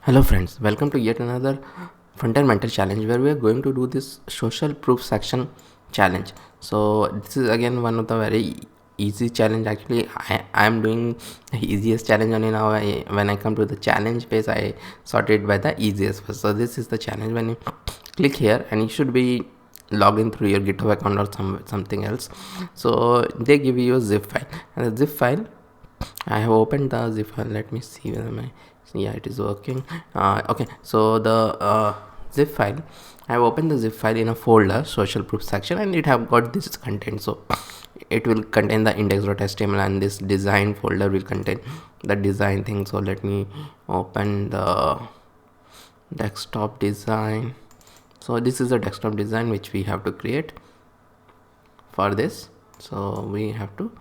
Hello friends, welcome to yet another Frontend mental challenge where we are going to do this social proof section challenge. So this is again one of the very easy challenge. Actually, I am doing the easiest challenge only now. When I come to the challenge page, I sort it by the easiest first. So this is the challenge. When you click here, and you should be logged in through your GitHub account or something else. So they give you a zip file, and the zip file, I have opened the zip file. Let me see whether my, yeah, it is working. Okay, so the zip file, I have opened the zip file in a folder social proof section, and it have got this content. So it will contain the index.html, and this design folder will contain the design thing. So let me open the desktop design. So this is a desktop design which we have to create for this. So we have to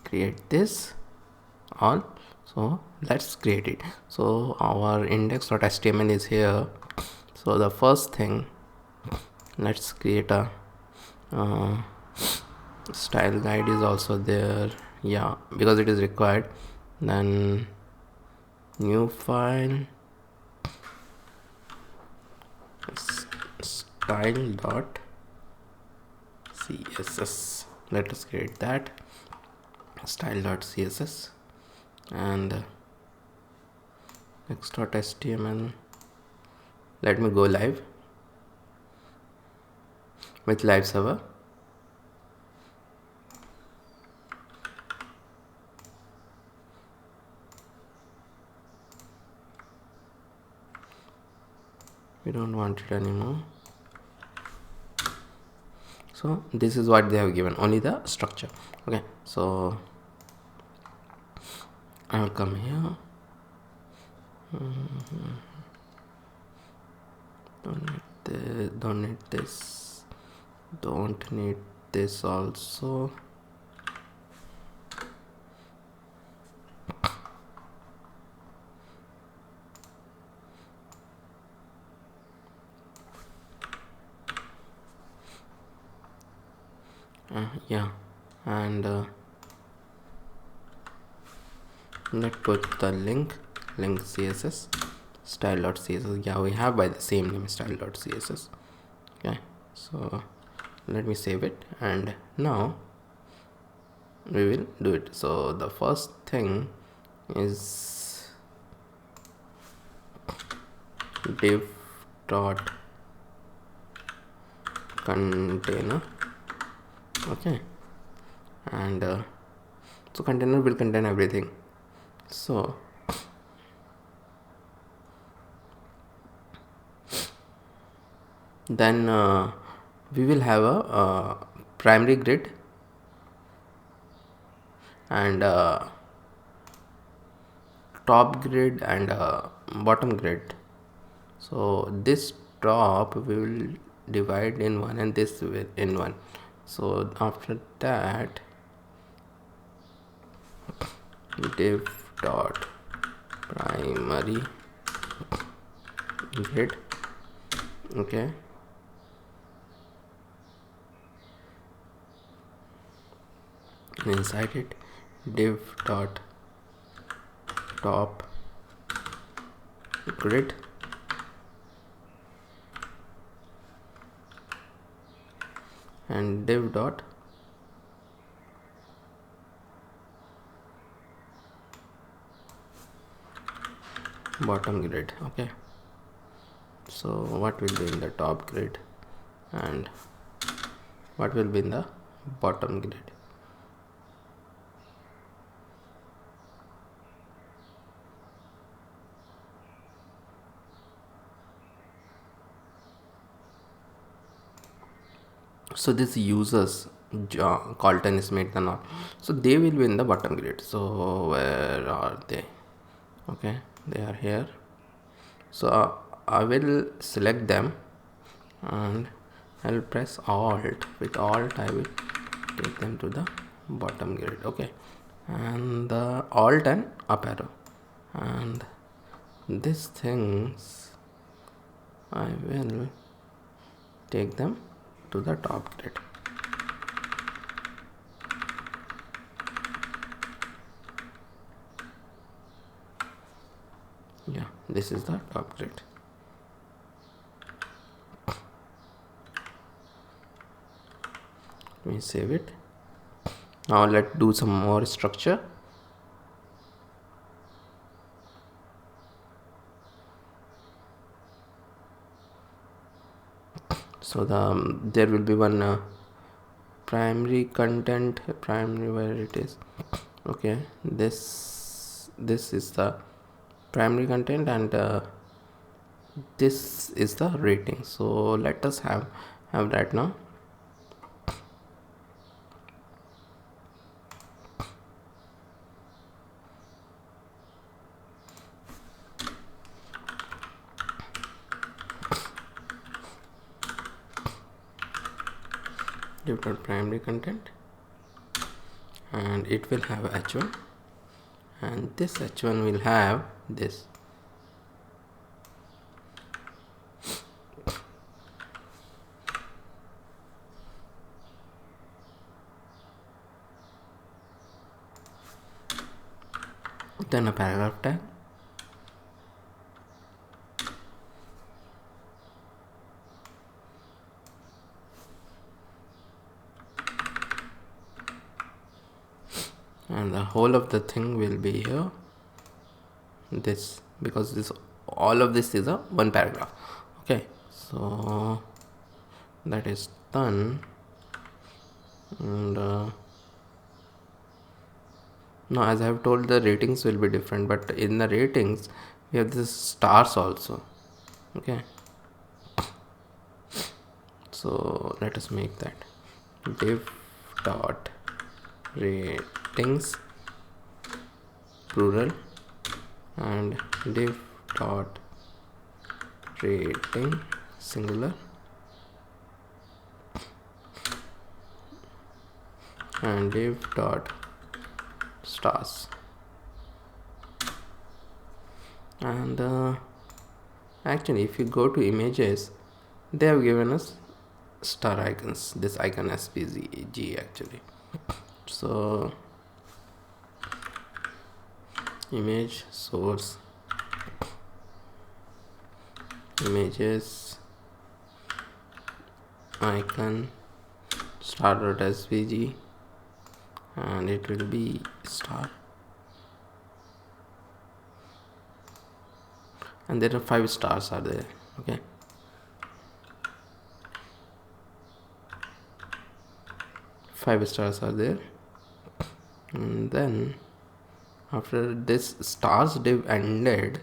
create this all. So let's create it. So our index.html is here. So the first thing, let's create a style guide is also there, yeah, because it is required. Then new file, style.css. Let us create that style.css, and next.html. Let me go live with live server. We don't want it anymore. So this is what they have given, only the structure. Okay, so I'll come here. Don't need this, don't need this also. Yeah, and let's put the link css style.css. Yeah, we have by the same name, style.css. Okay, so let me save it, and now we will do it. So the first thing is div dot container. Okay, and so container will contain everything. So then we will have a primary grid and top grid and bottom grid. So this top we will divide in one, and this in one. So after that, div dot primary grid. Okay, and inside it, div dot top grid, and div dot bottom grid. Okay, so what will be in the top grid and what will be in the bottom grid? So this users Colton, Smith and all, so they will be in the bottom grid. So where are they? Okay, they are here. So I will select them, and I'll press alt. With alt I will take them to the bottom grid. Okay, and the alt and up arrow, and these things I will take them to the top grid. Yeah, this is the top grid. Let me save it. Now let's do some more structure. So there will be one primary content, primary where it is. Okay, this is the primary content, and this is the rating. So let us have that now. Div dot primary content, and it will have h1, and this h1 will have this. Then a paragraph tag, and the whole of the thing will be here, this, because this, all of this is a one paragraph. Okay, so that is done. And now, as I have told, the ratings will be different, but in the ratings we have this stars also. Okay, so let us make that div dot ratings plural, and div dot rating singular, and div dot stars. And actually, if you go to images, they have given us star icons, this icon SPG actually. So image source, images, icon, star.svg, and it will be star, and there are 5 stars are there. Okay, 5 stars are there. And then after this stars div ended,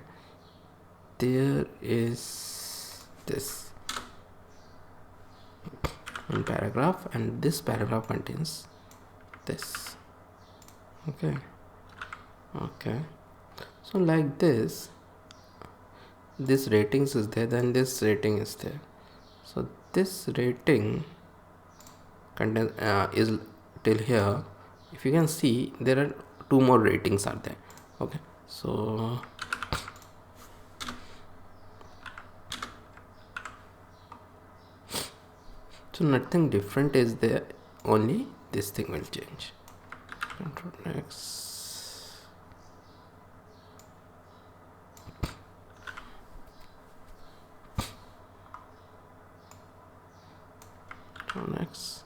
there is this one paragraph, and this paragraph contains this. Okay, so like this ratings is there, then this rating is there. So this rating content is till here. If you can see, there are 2 more ratings are there. Okay, so nothing different is there, only this thing will change. Control next. Control next.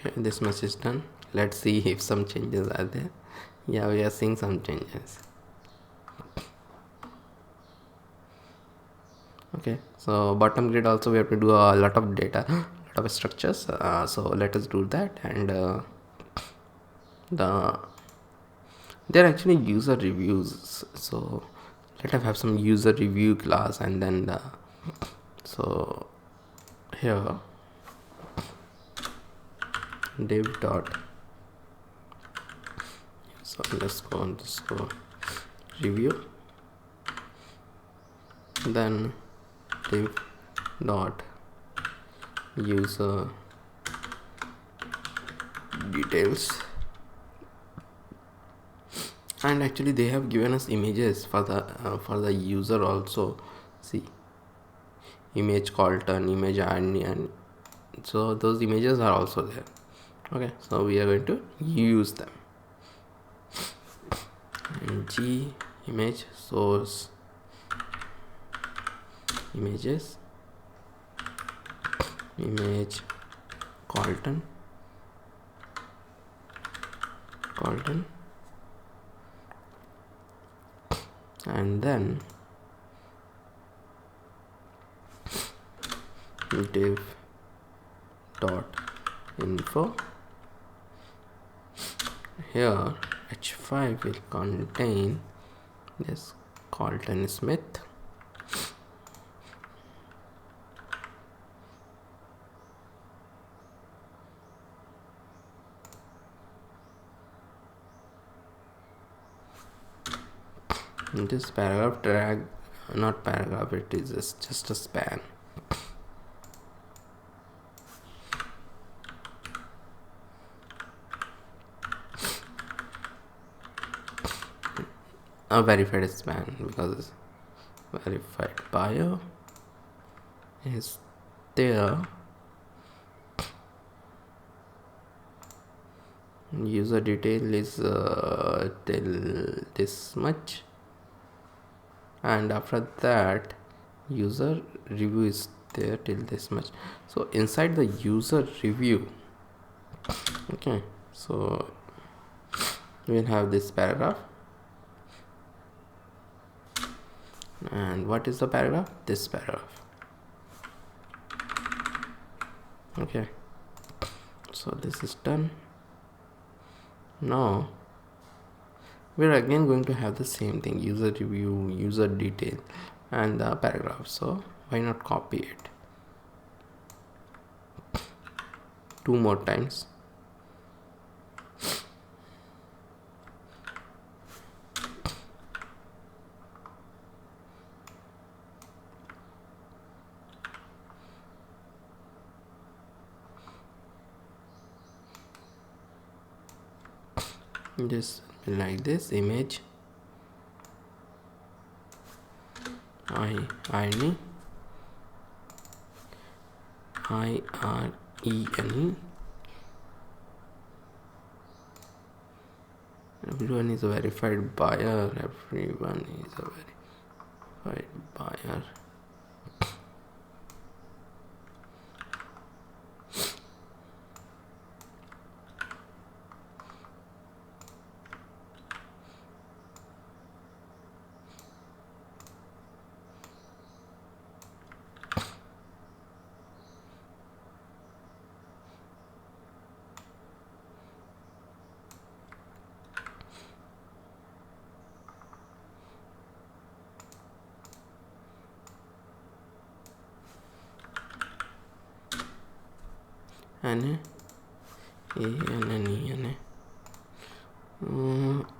Okay, this much is done. Let's see if some changes are there. Yeah, we are seeing some changes. Okay, so bottom grid also we have to do a lot of data, lot of structures. So let us do that. And they're actually user reviews, so let us have some user review class. And then so here div dot so underscore review, then div dot user details. And actually they have given us images for the user also. See, image Colton, image Annie, and so those images are also there. Okay, so we are going to use them. Ng image source images image Colton and then div dot info. Here h5 will contain this Colton Smith, this paragraph drag, not paragraph, it is just a span. A verified span, because verified bio is there, user detail is till this much, and after that user review is there till this much. So inside the user review, okay, so we'll have this paragraph. And what is the paragraph? This paragraph. Okay, so this is done. Now we're again going to have the same thing, user review, user detail, and the paragraph. So why not copy it 2 more times? Just like this, image irene everyone is a verified buyer, everyone is a verified buyer. And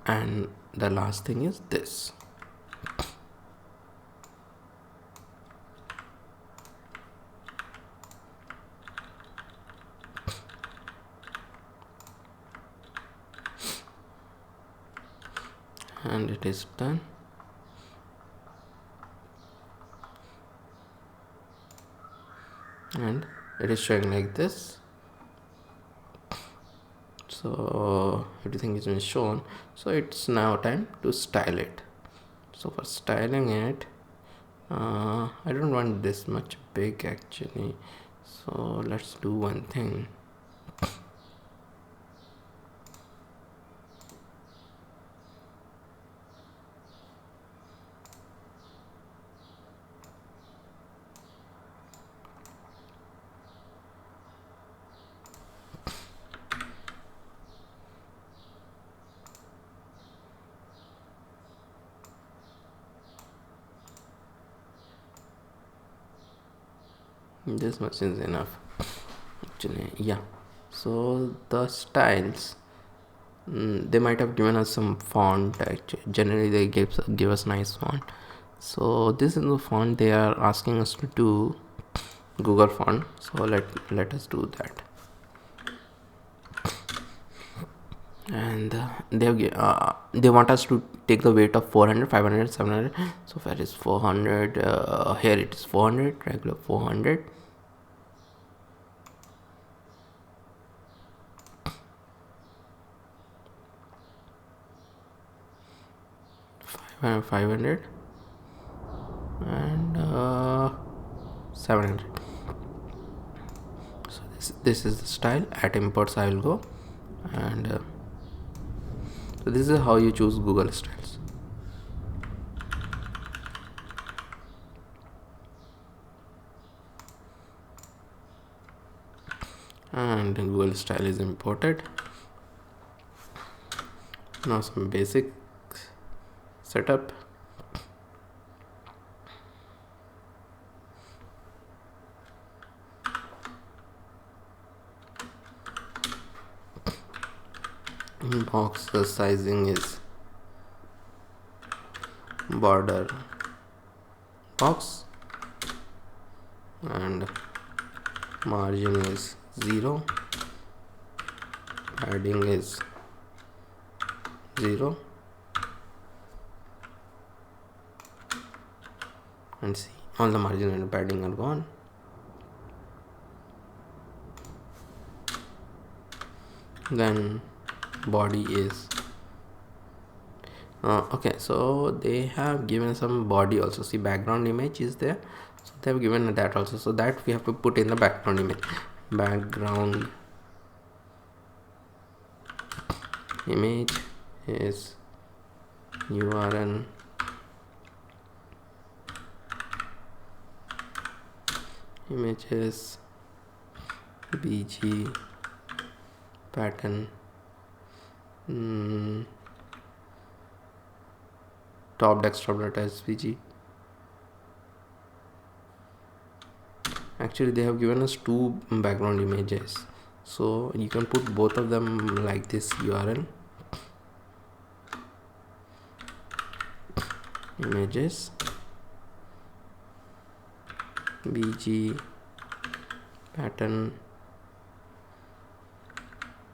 and the last thing is this. And it is done. And it is showing like this. So everything is been shown. So it's now time to style it. So for styling it, I don't want this much big actually. So let's do one thing. This much is enough actually, yeah. So the styles, they might have given us some font. Actually generally they give us nice font. So this is the font they are asking us to do, Google font. So let us do that. And they want us to take the weight of 400, 500, 700. So where is 400? Here it is 400, regular 400. 500 and 700. So this is the style. At imports I will go, and so this is how you choose Google styles. And Google style is imported. Now some basic setup. Box sizing is border box, and margin is 0, padding is 0, and see, all the margin and padding are gone. Then body is okay, so they have given some body also. See, background image is there, so they have given that also, so that we have to put in the background image. Background image is URL images bg pattern top desktop data svg. Actually they have given us two background images, so you can put both of them like this. URL images bg pattern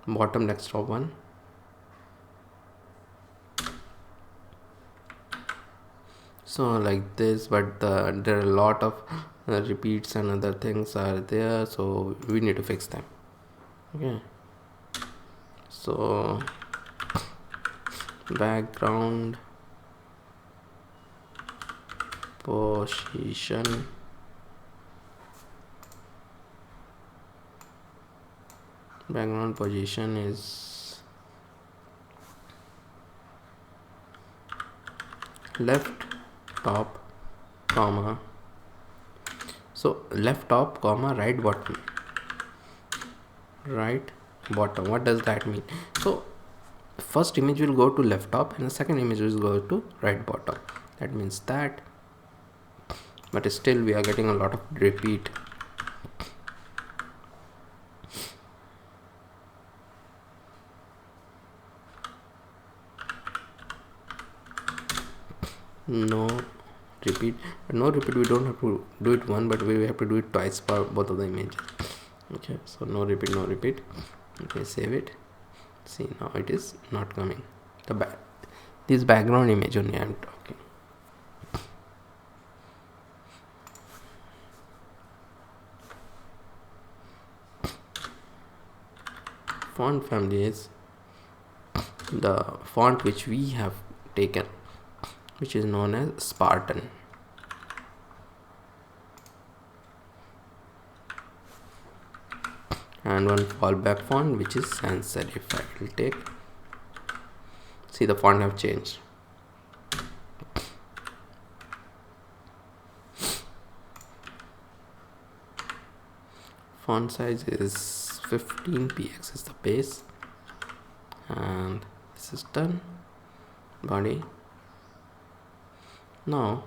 bottom desktop one. So like this, but there are a lot of repeats and other things are there, so we need to fix them. Okay, so background position is left top comma, so left top comma right bottom. What does that mean? So first image will go to left top and the second image will go to right bottom. That means that, but still we are getting a lot of repeat. No repeat we don't have to do it one, but we have to do it twice for both of the images. Okay, so no repeat. Okay, save it. See, now it is not coming. This background image only I am talking. Font family is the font which we have taken, which is known as Spartan. And one fallback font which is sans serif. I will take. See, the font have changed. Font size is 15 px is the base, and this is done. Body. Now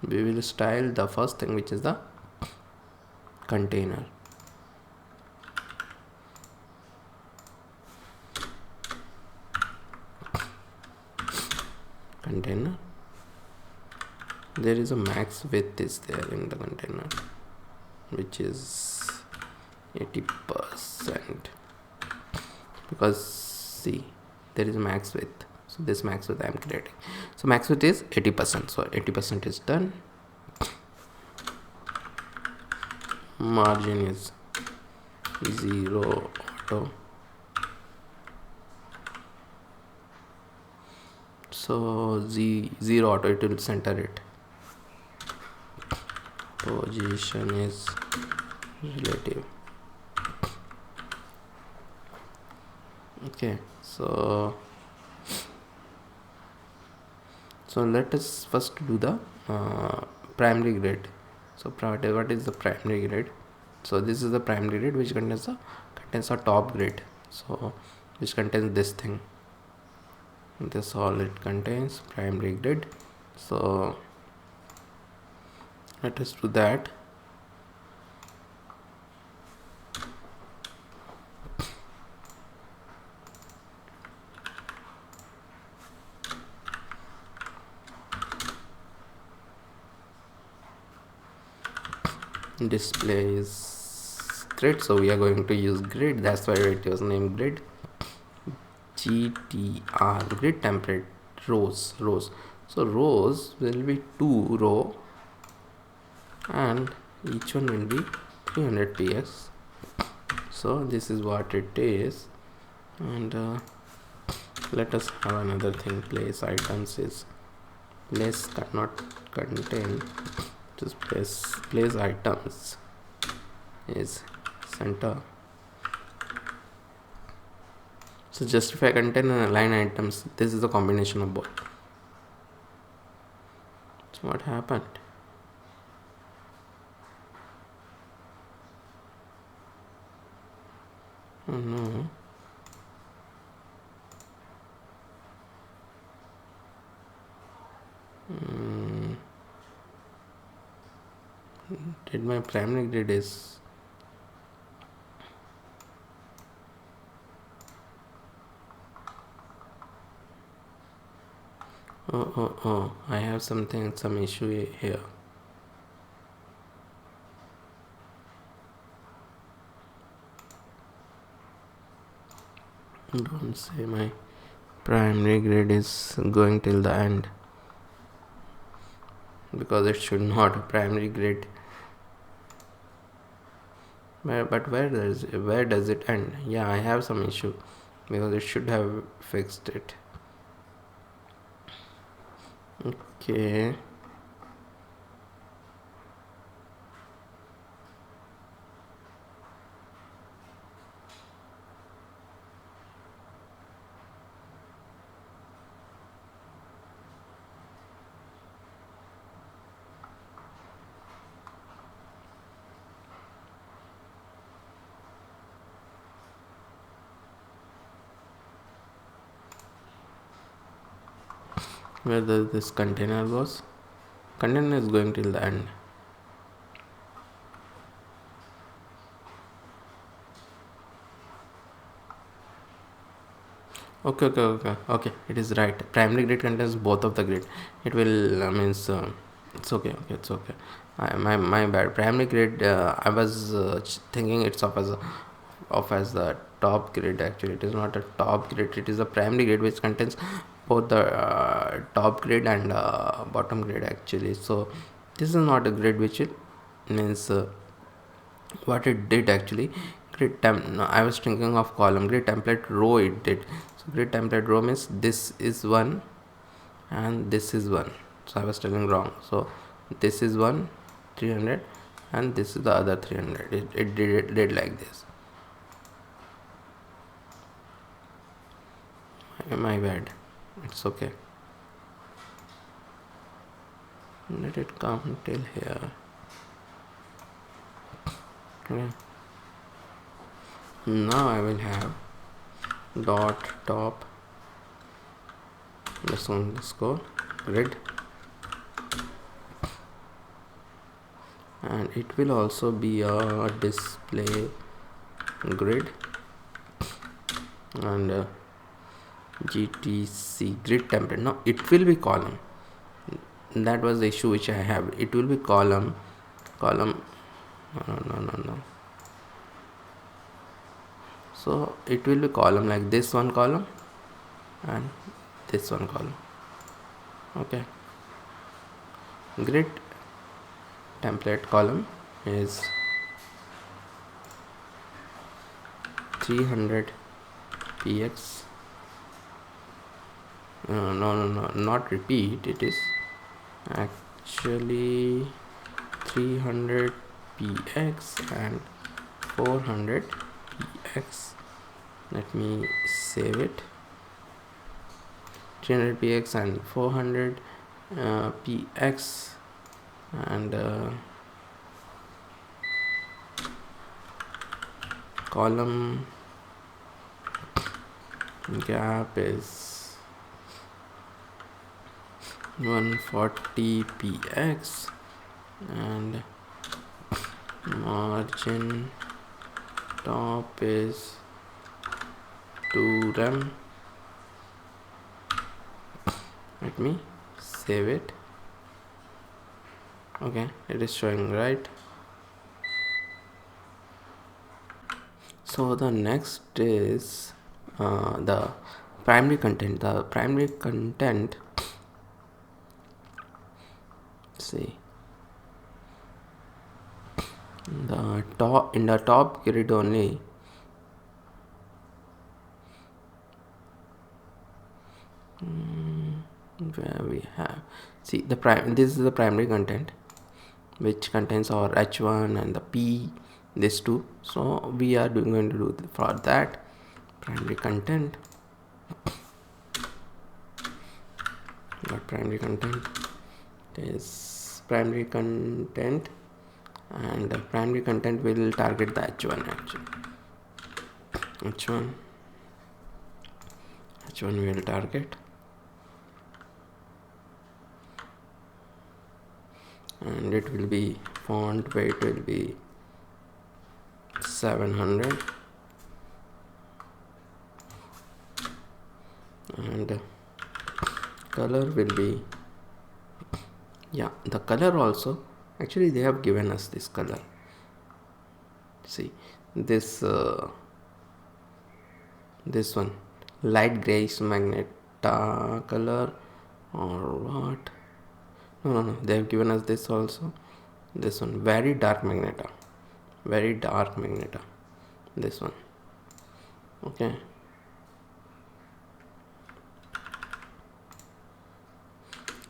we will style the first thing, which is the container. There is a max width is there in the container, which is 80%, because see, there is a max width. So this max width I am creating, so max width is 80%, so 80% is done. Margin is 0 auto. So zero auto, it will center it. Position is relative. Okay, so let us first do the primary grid. So what is the primary grid? So this is the primary grid which contains a top grid, so which contains this thing. This all it contains, primary grid. So let us do that. Display is grid, so we are going to use grid, that's why it was named grid. GTR, grid template, rows. So rows will be 2 row and each one will be 300 px. So this is what it is. And let us have another thing. Place items is place cannot contain, just place items is center. So justify contain and align items, this is the combination of both. So what happened? Oh no. Did my primary grid is oh, I have some issue here. Don't say my primary grid is going till the end, because it should not. Primary grid, but where does it end? Yeah, I have some issue because it should have fixed it. Okay, where does this container goes? Container is going till the end. Okay, it is right. Primary grid contains both of the grid. It will means it's okay. It's okay. My bad. Primary grid, I was thinking it's of as the top grid. Actually, it is not a top grid, it is a primary grid which contains both the top grid and bottom grid actually. So this is not a grid which it means what it did actually. No, I was thinking of column. Grid template row it did. So grid template row means this is one and this is one, so I was telling wrong. So this is one 300 and this is the other 300. It did like this. My bad, it's okay. Let it come till here. Okay. Now I will have dot top underscore grid, and it will also be a display grid and GTC grid template. No, it will be column. That was the issue which I have. It will be column. No. So it will be column like this one column and this one column. Okay. Grid template column is 300 px no, not repeat. It is actually 300 px and 400 px. Let me save it. 300 px and 400 px, and column gap is 140 px, and margin top is 2 rem. Let me save it. Okay, it is showing, right? So the next is the primary content. The primary content, see, the top, in the top grid only, where we have, see, the this is the primary content, which contains our h1 and the p, these two. So we are going to do for that primary content. What primary content is primary content, and the primary content will target the h1 actually. h1 will target, and it will be font weight will be 700, and color will be, yeah, the color also, actually they have given us this color. See, this this one, light grayish magenta color, or what? No, they have given us this also. This one, very dark magenta, this one. Okay,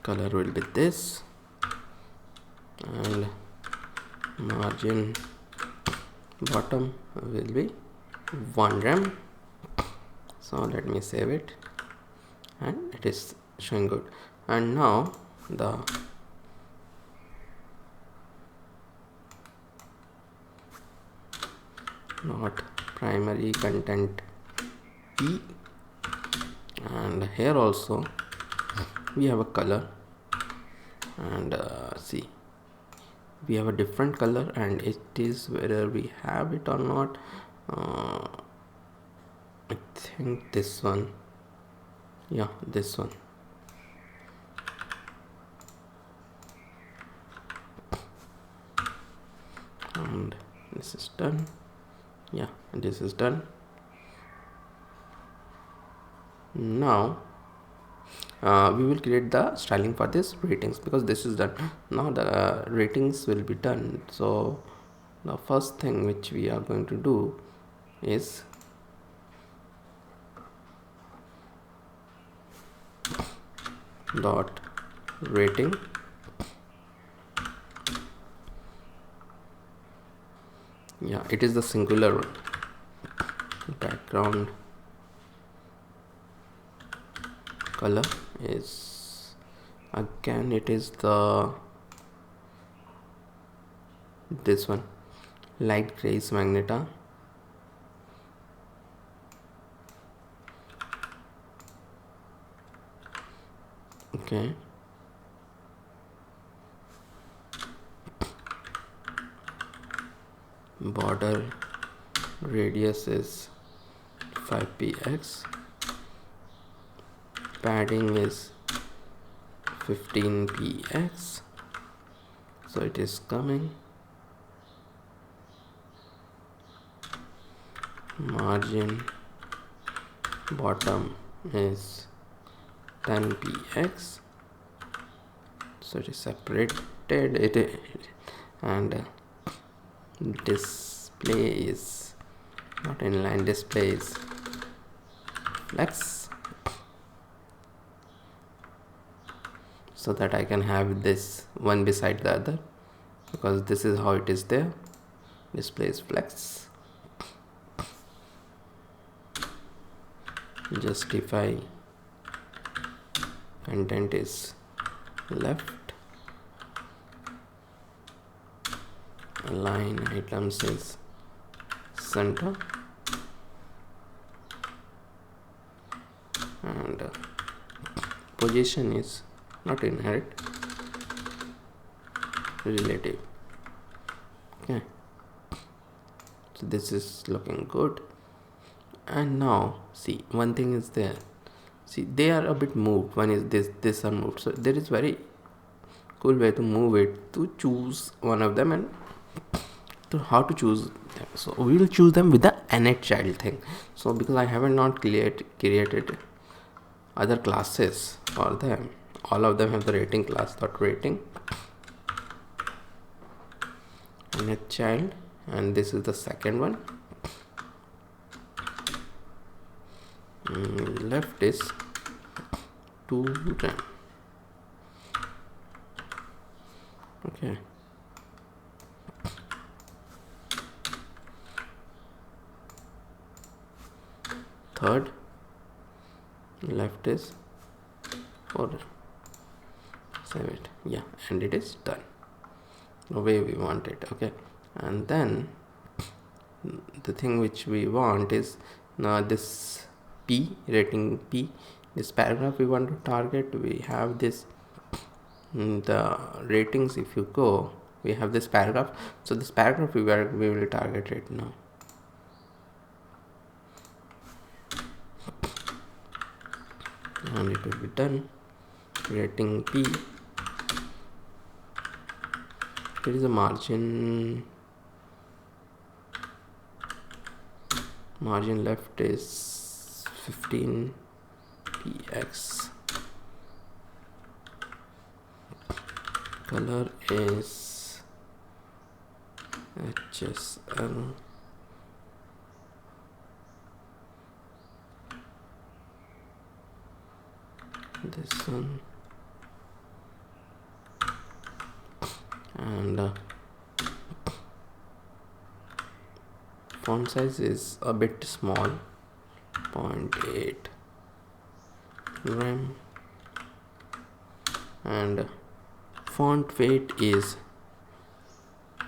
color will be this, and margin bottom will be 1 rem. So let me save it, and it is showing good. And now the not primary content p, and here also we have a color, and see, we have a different color, and it is whether we have it or not. I think this one, yeah, this one. And this is done. Yeah, and this is done. Now we will create the styling for this ratings, because this is done. Now the ratings will be done. So the first thing which we are going to do is dot rating yeah, it is the singular one. Background color is, again, it is the this one, light grayish magenta. Okay, border radius is 5px, padding is 15px, so it is coming. Margin bottom is 10px, so it is separated, and display is not inline, display is flex, so that I can have this one beside the other, because this is how it is there. Display is flex. Justify content is left. Align items is center. And position is not inherit, relative. Okay, so this is looking good. And now see, one thing is there. See, they are a bit moved. One is this are moved. So there is very cool way to move it, to choose one of them and to how to choose them. So we will choose them with the init child thing. So because I haven't not created other classes for them, all of them have the rating class dot rating init child, and this is the second one. Left is to RAM. Okay, third left is for save it. Yeah, and it is done the way we want it. Okay, and then the thing which we want is now this P, rating P, this paragraph we want to target. We have this the ratings. If you go, we have this paragraph. So this paragraph we will target it now. And it will be done. Rating P. There is a margin left is 15 px. Color is HSL. This one, and font size is a bit small, 0.8 rem, and font weight is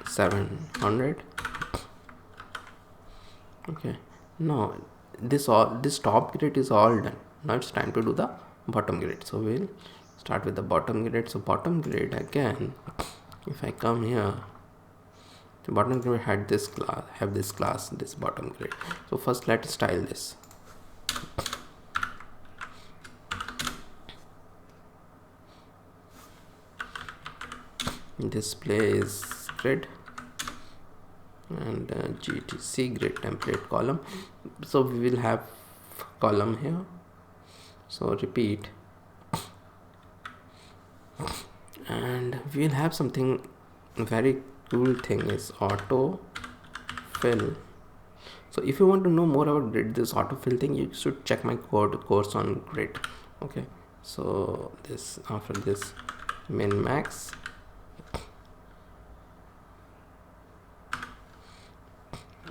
700. Okay, now this top grid is all done. Now it's time to do the bottom grid. So we'll start with the bottom grid. So bottom grid, again, if I come here, the bottom grid had this class, this bottom grid. So first let's style this. Display is grid, and GTC grid template column. So we will have column here. So repeat, and we'll have something very cool thing is auto fill. So if you want to know more about grid, this autofill thing, you should check my course on grid. Okay, so this, after this, min max,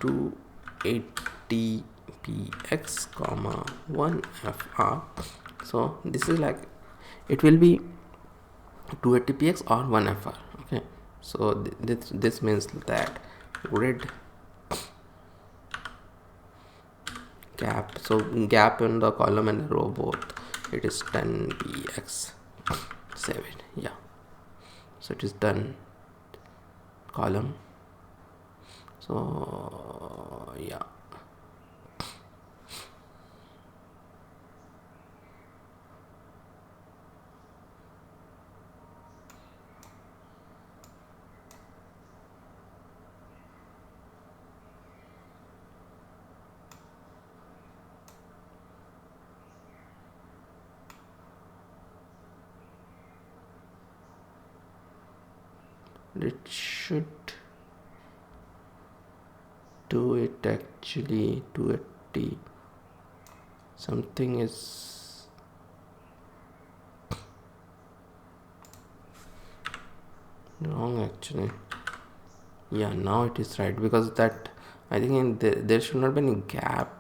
to 80 px comma 1 fr. So this is like, it will be 280 px or 1 fr. Okay, so this means that grid gap, so gap in the column and the row both, it is 10 px. Save it. Yeah, so it is done. Column, so yeah, it should do it actually. 280 something is wrong actually. Yeah, now it is right, because that I think there should not be any gap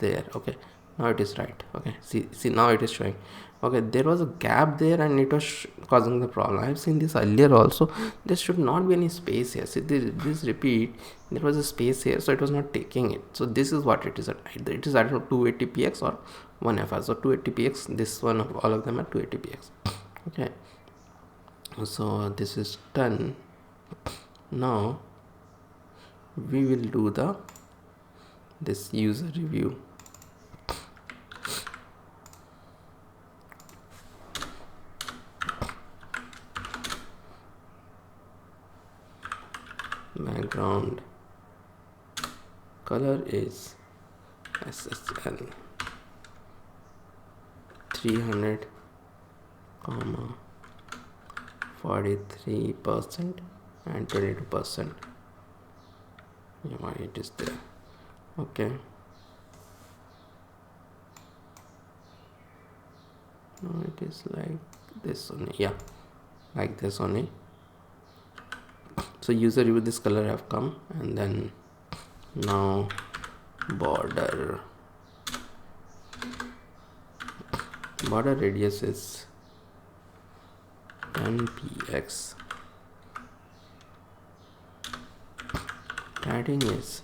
there. Okay, now it is right. Okay, see now it is showing. Okay, there was a gap there and it was causing the problem. I have seen this earlier also. There should not be any space here. See this repeat, there was a space here, so it was not taking it. So this is what it is at. It is either 280px or 1FR. So 280px, this one, all of them are 280px. Okay, so this is done. Now we will do this user review. Background color is SSL 300, 43% and 22%. Yeah, why it is there? Okay, no, it is like this only. Yeah, like this only. So user review, this color have come, and then now border radius is 10px, padding is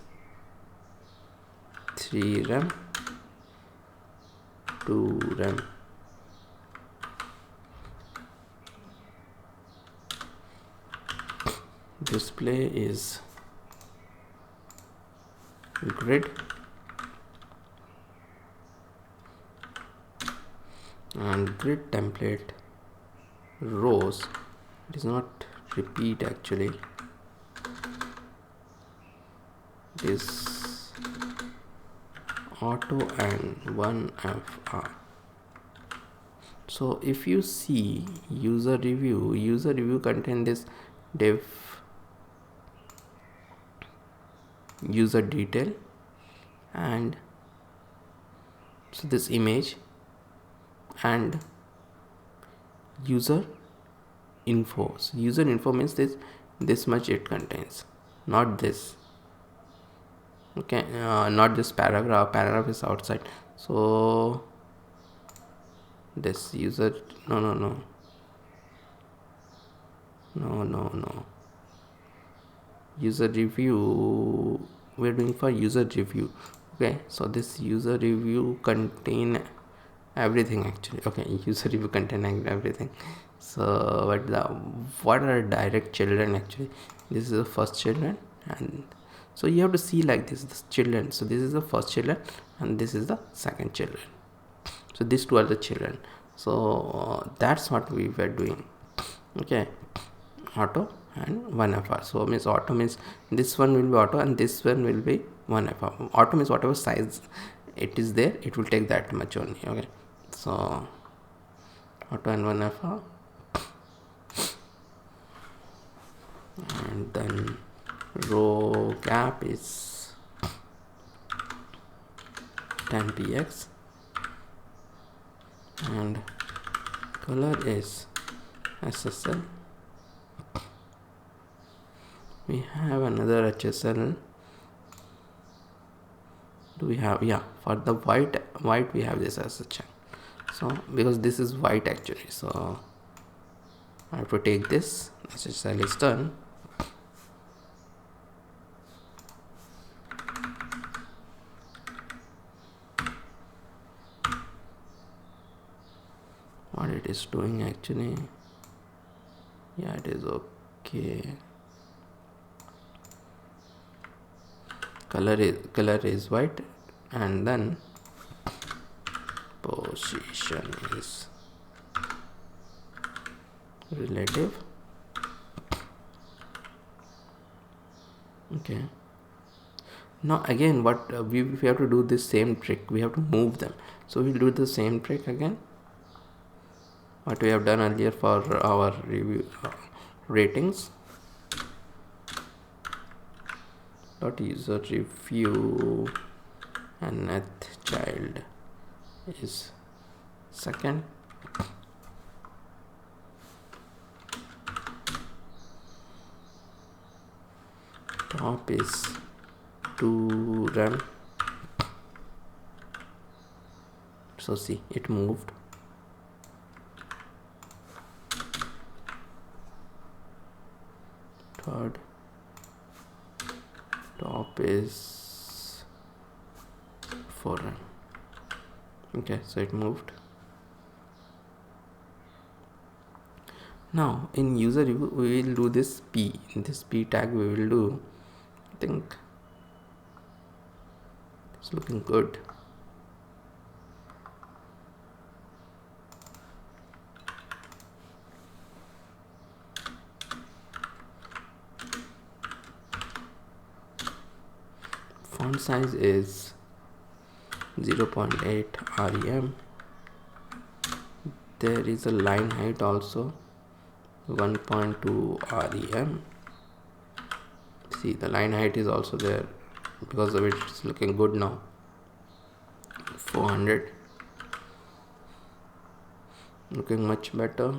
3 rem, 2 rem. Display is grid, and grid template rows, it is not repeat actually, it is auto and 1FR. So if you see user review contain this div user detail, and so this image and user info. So user info means this much it contains, not this. Okay, not this paragraph is outside. So this user, no, user review, we're doing for user review. Okay, so this user review contain everything actually. Okay, user review contain everything. So what are direct children actually? This is the first children, and so you have to see like this children. So this is the first children and this is the second children. So these two are the children. So that's what we were doing. Okay, auto and 1FR. So means auto means this one will be auto and this one will be 1FR. Auto means whatever size it is there, it will take that much only. Okay, so auto and 1FR, and then row gap is 10px, and color is SSL. We have another HSL. Do we have? Yeah, for the white we have this SSL. So because this is white actually, so I have to take this. SSL is done. What it is doing actually? Yeah, it is okay. Color is white, and then position is relative. Okay, now again what we have to do this same trick. We have to move them, so we'll do the same trick again what we have done earlier for our review ratings. Dot user review, and nth child is second, top is to run. So see, it moved. Third, top is for run. Okay, so it moved. Now in user review we will do this p. In this p tag we will do, I think it's looking good. Font size is 0.8 rem. There is a line height also 1.2 rem. See, the line height is also there, because of it it's looking good now. 400, looking much better.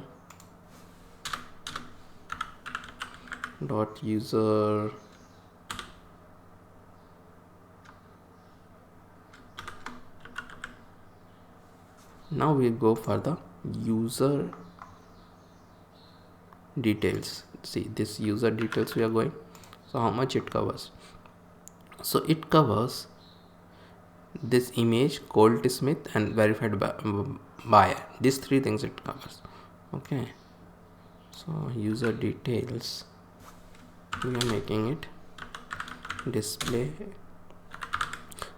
Dot user, now we go for the user details. See, this user details we are going. So how much it covers? So it covers this image, Colt Smith, and verified buyer. These three things it covers. Okay, so user details, we are making it display.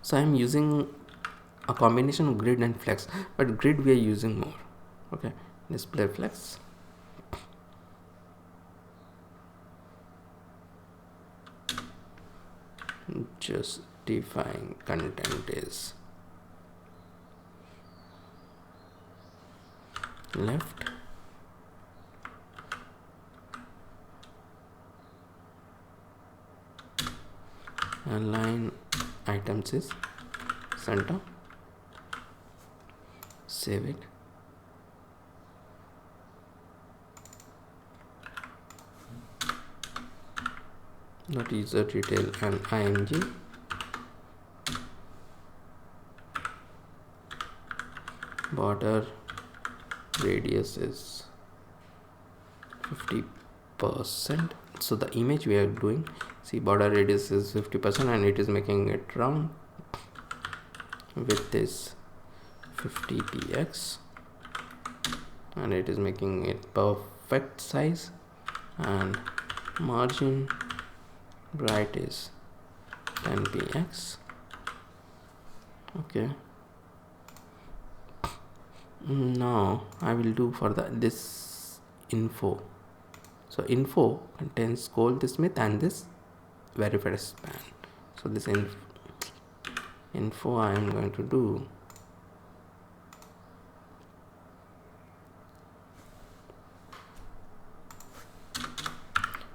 So I am using a combination of grid and flex, but grid we are using more. Okay, display flex. Justifying content is left, align items is center, save it. Not user detail and img, border radius is 50%. So the image we are doing, see, border radius is 50% and it is making it round. Width is 50px and it is making it perfect size, and margin right is 10px. Okay, now I will do for this info. So info contains Colt Smith and this verified span. So this info I am going to do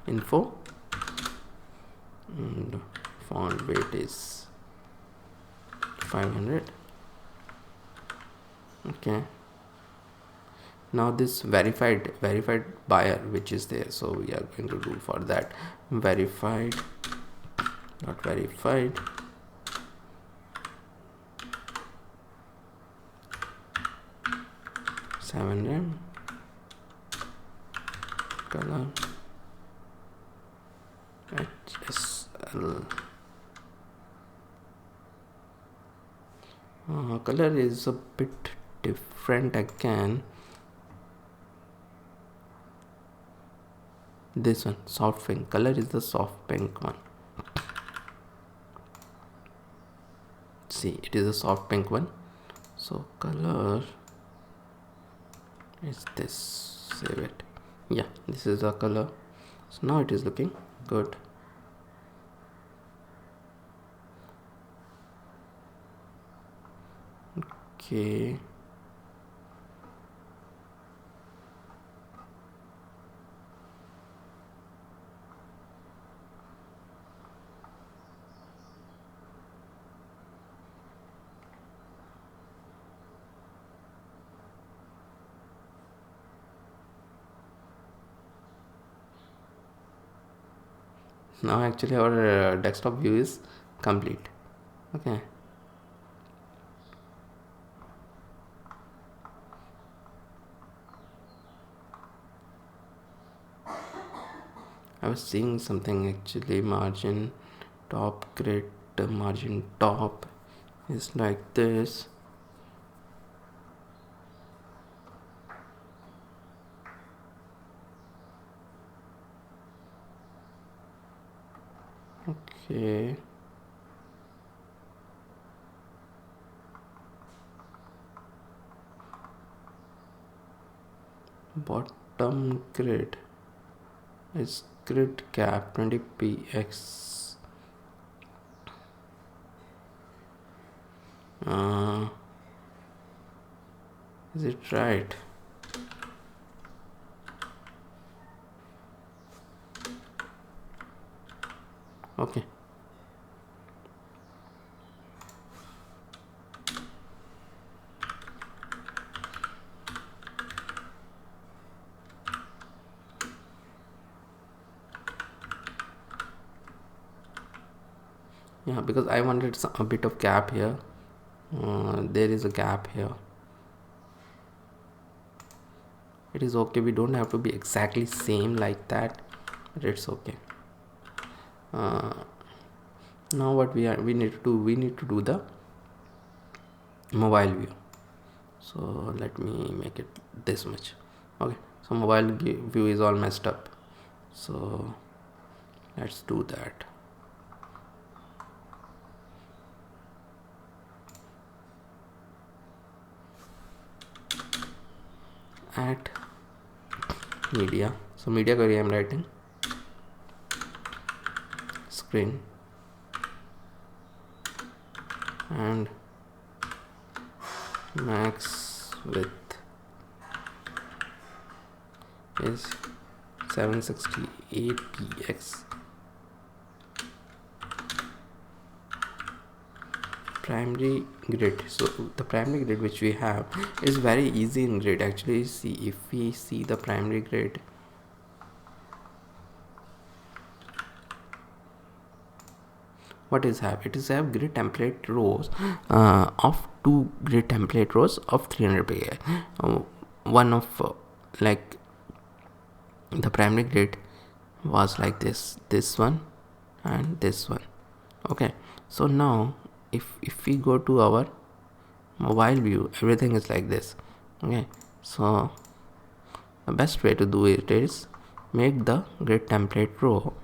info, and font weight is 500. Okay, now this verified buyer which is there, so we are going to do for that verified not verified $7 color HSL. Color is a bit different again. This one, soft pink color, is the soft pink one. See, it is a soft pink one. So color is this, save it. Yeah, this is the color. So now it is looking good. Okay, Now actually our desktop view is complete. Okay, I was seeing something actually. Margin top grid, margin top is like this. Okay, bottom grid is grid cap 20 px. uh, is it right? Okay, yeah, because I wanted a bit of gap here. There is a gap here. It is okay, we don't have to be exactly same like that, but it's okay. uh, Now what we need to do, we need to do the mobile view. So let me make it this much. Okay, so mobile view is all messed up, so let's do that. At media, so media query I'm writing screen and max width is 768px. Primary grid, so the primary grid which we have is very easy in grid actually. See, if we see the primary grid, what is have, it is have grid template rows of two grid template rows of 300 px. One of like the primary grid was like this one and this one. Okay, so now if we go to our mobile view, everything is like this. Okay, so the best way to do it is make the grid template row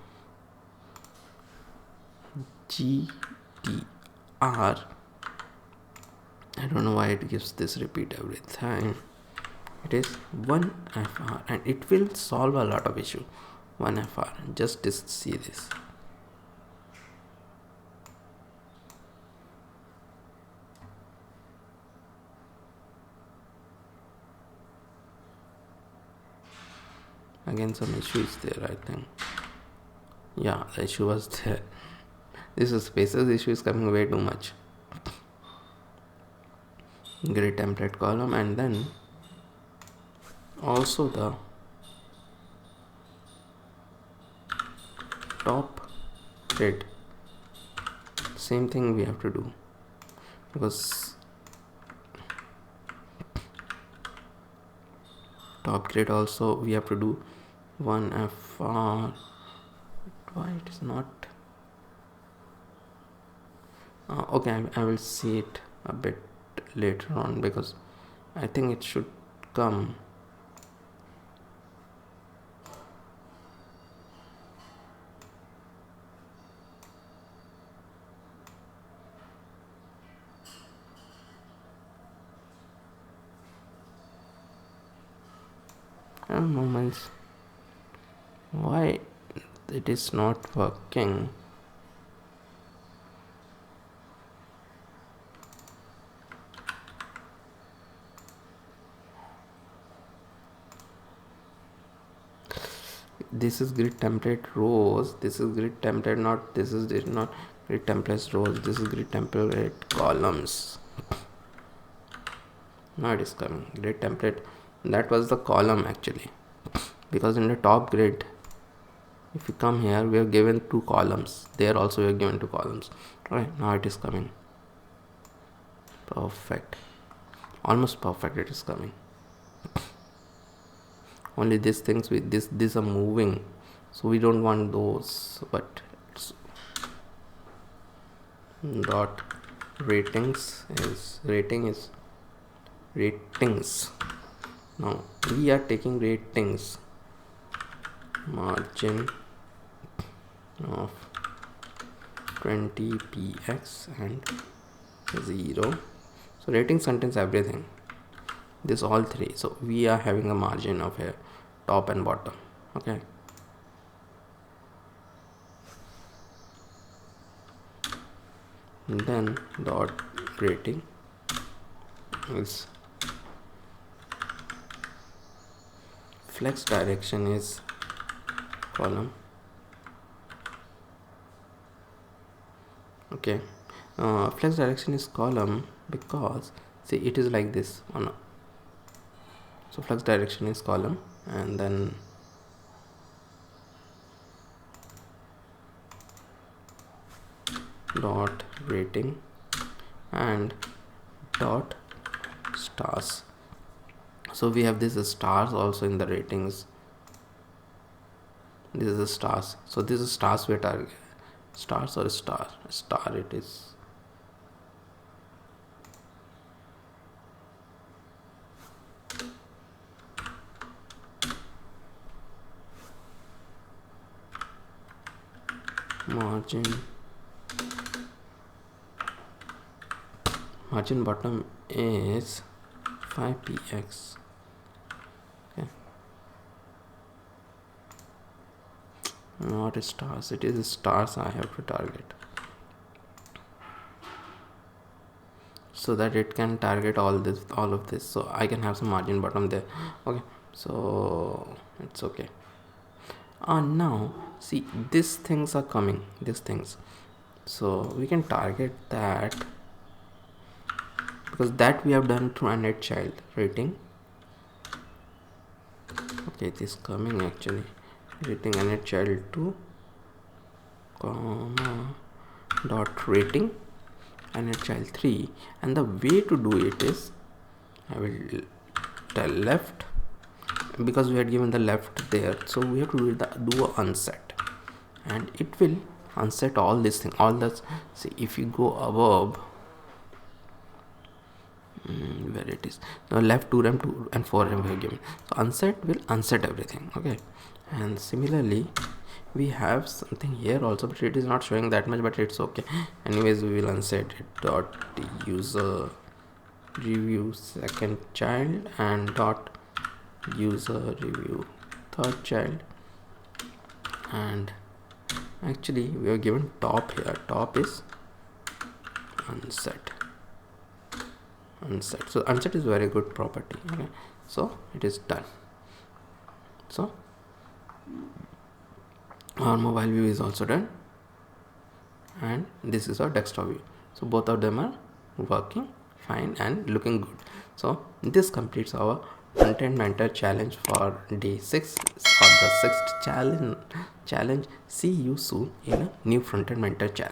gtr. I don't know why it gives this repeat every time. It is 1fr and it will solve a lot of issue. 1fr, just see this. Again some issue is there, I think. Yeah, the issue was there. This is spaces issue is coming way too much. Grid template column and then also the top grid, same thing we have to do, because top grid also we have to do 1fr. Why it is not okay, I will see it a bit later on because I think it should come. Moments, why it is not working. This is grid template rows, this is grid template, not this is not grid template rows, this is grid template columns. Now it is coming grid template, that was the column actually, because in the top grid If you come here, we have given 2 columns. There also we have given 2 columns. Alright, now it is coming. Perfect. Almost perfect it is coming. Only these things with these are moving, so we don't want those, but it's dot ratings is ratings. Now we are taking ratings, margin of 20px and 0. So ratings contains everything, this all 3. So we are having a margin of here, top and bottom. Okay, and then dot rating is flex direction is column. Okay, flex direction is column because see it is like this one. So flex direction is column, and then dot rating and dot stars. So we have this stars also in the ratings. This is the stars. So this is stars we target. Stars or star it is. Margin bottom is 5px. Okay, not stars, it is stars I have to target, so that it can target all of this, so I can have some margin bottom there. Okay, so it's okay. Now see, these things are coming, these things, so we can target that, because that we have done through a net child rating. Okay, it is coming actually, rating a net child 2 comma dot rating and net child 3, and the way to do it is, I will tell left, because we had given the left there, so we have to do a unset, and it will unset all this thing, all that. See, if you go above, where it is now, left 2 rem 2 and 4 rem we have given, so unset will unset everything. Okay, and similarly we have something here also, but it is not showing that much, but it's okay. Anyways, we will unset it. Dot user review second child and dot user review third child, and actually we are given top here. Top is unset. So unset is very good property. Okay, so it is done. So our mobile view is also done, and this is our desktop view. So both of them are working fine and looking good. So this completes our Frontend mentor challenge for day 6 or the 6th challenge. See you soon in a new Frontend mentor challenge.